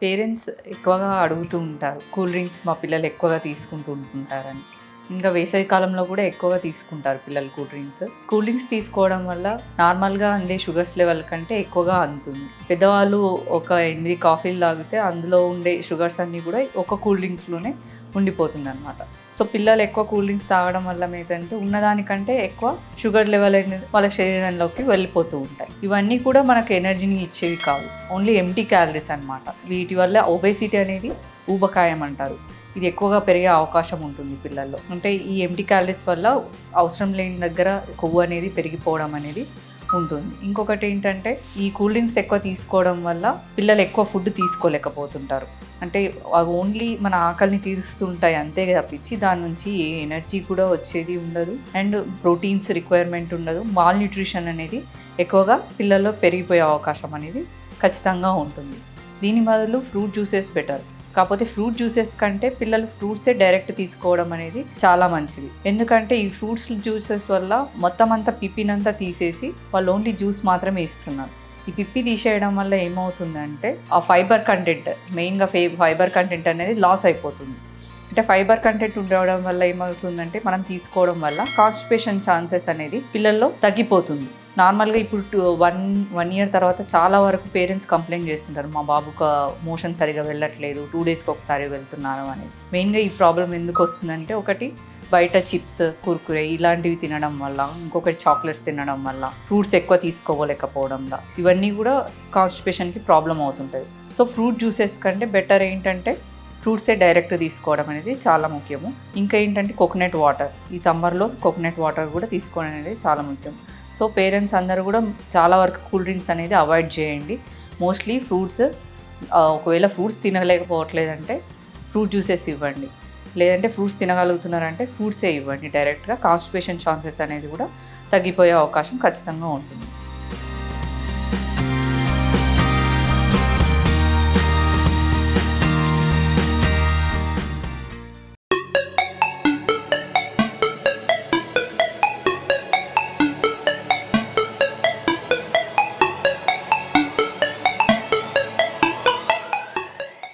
Parents ఎక్కువగా అడుగుతూ ఉంటారు. కూల్ డ్రింక్స్ మా పిల్లలు ఎక్కువగా తీసుకుంటూ ఉంటుంటారని. ఇంకా వేసవి కాలంలో కూడా ఎక్కువగా తీసుకుంటారు పిల్లలు కూల్ డ్రింక్స్. కూల్ డ్రింక్స్ తీసుకోవడం వల్ల నార్మల్‌గా అందే షుగర్స్ లెవెల్ కంటే ఎక్కువగా అందుతుంది. పెద్దవాళ్ళు ఒక 8 కాఫీలు తాగితే అందులో ఉండే షుగర్స్ అన్నీ కూడా ఒక కూల్ డ్రింక్స్‌లోనే ఉండిపోతుందనమాట. సో, పిల్లలు ఎక్కువ కూల్ డ్రింక్స్ తాగడం వల్ల ఏమైతంటే ఉన్నదానికంటే ఎక్కువ షుగర్ లెవెల్ అనేది వాళ్ళ శరీరంలోకి వెళ్ళిపోతూ ఉంటాయి. ఇవన్నీ కూడా మనకు ఎనర్జీని ఇచ్చేవి కావు. ఓన్లీ ఎంప్టీ క్యాలరీస్ అనమాట. వీటి వల్ల ఒబేసిటీ అనేది ఊబకాయం అంటారు. ఇది ఎక్కువగా పెరిగే అవకాశం ఉంటుంది పిల్లల్లో. అంటే ఈ ఎంప్టీ క్యాలరీస్ వల్ల అవసరం లేని దగ్గర కొవ్వు అనేది పెరిగిపోవడం అనేది ఉంటుంది. ఇంకొకటి ఏంటంటే ఈ కూల్ డ్రింక్స్ ఎక్కువ తీసుకోవడం వల్ల పిల్లలు ఎక్కువ ఫుడ్ తీసుకోలేకపోతుంటారు. అంటే అవి ఓన్లీ మన ఆకలిని తీరుస్తుంటాయి అంతే తప్పించి దాని నుంచి ఏ ఎనర్జీ కూడా వచ్చేది ఉండదు. అండ్ ప్రోటీన్స్ రిక్వైర్మెంట్ ఉండదు. మాల్ న్యూట్రిషన్ అనేది ఎక్కువగా పిల్లల్లో పెరిగిపోయే అవకాశం అనేది ఖచ్చితంగా ఉంటుంది. దీని బదులు ఫ్రూట్ జ్యూసెస్ బెటర్. కాకపోతే ఫ్రూట్ జ్యూసెస్ కంటే పిల్లలు ఫ్రూట్సే డైరెక్ట్ తీసుకోవడం అనేది చాలా మంచిది. ఎందుకంటే ఈ ఫ్రూట్స్ జ్యూసెస్ వల్ల మొత్తం అంతా పిప్పినంతా తీసేసి వాళ్ళు ఓన్లీ జ్యూస్ మాత్రమే ఇస్తున్నారు. ఈ పిప్పి తీసేయడం వల్ల ఏమవుతుందంటే ఆ ఫైబర్ కంటెంట్ మెయిన్‌గా ఫైబర్ కంటెంట్ అనేది లాస్ అయిపోతుంది. అంటే ఫైబర్ కంటెంట్ ఉండడం వల్ల ఏమవుతుందంటే మనం తీసుకోవడం వల్ల కాన్‌స్టిపేషన్ ఛాన్సెస్ అనేది పిల్లల్లో తగ్గిపోతుంది. నార్మల్‌గా ఇప్పుడు 1 ఇయర్ తర్వాత చాలా వరకు పేరెంట్స్ కంప్లెయింట్ చేస్తుంటారు. మా బాబుకు మోషన్ సరిగ్గా వెళ్ళట్లేదు. 2 డేస్‌కి ఒకసారి వెళ్తున్నాను అని. మెయిన్‌గా ఈ ప్రాబ్లమ్ ఎందుకొస్తుందంటే ఒకటి బయట చిప్స్, కుర్కురే ఇలాంటివి తినడం వల్ల, ఇంకొకటి చాక్లెట్స్ తినడం వల్ల, ఫ్రూట్స్ ఎక్కువ తీసుకోలేకపోవడం వల్ల ఇవన్నీ కూడా కాన్‌స్టిపేషన్‌కి ప్రాబ్లమ్ అవుతుంటది. సో, ఫ్రూట్ జ్యూసెస్ కంటే బెటర్ ఏంటంటే ఫ్రూట్సే డైరెక్ట్ తీసుకోవడం అనేది చాలా ముఖ్యము. ఇంకా ఏంటంటే కోకోనట్ వాటర్. ఈ సమ్మర్‌లో కోకోనట్ వాటర్ కూడా తీసుకోవడం అనేది చాలా ముఖ్యం. సో, పేరెంట్స్ అందరూ కూడా చాలా వరకు కూల్ డ్రింక్స్ అనేది అవాయిడ్ చేయండి. మోస్ట్‌లీ ఫ్రూట్స్ ఒకవేళ ఫ్రూట్స్ తినలేకపోవట్లేదంటే ఫ్రూట్ జ్యూసెస్ ఇవ్వండి. లేదంటే ఫ్రూట్స్ తినగలుగుతున్నారంటే ఫ్రూట్సే ఇవ్వండి డైరెక్ట్‌గా. కాన్‌స్టిపేషన్ ఛాన్సెస్ అనేది కూడా తగ్గిపోయే అవకాశం ఖచ్చితంగా ఉంటుంది.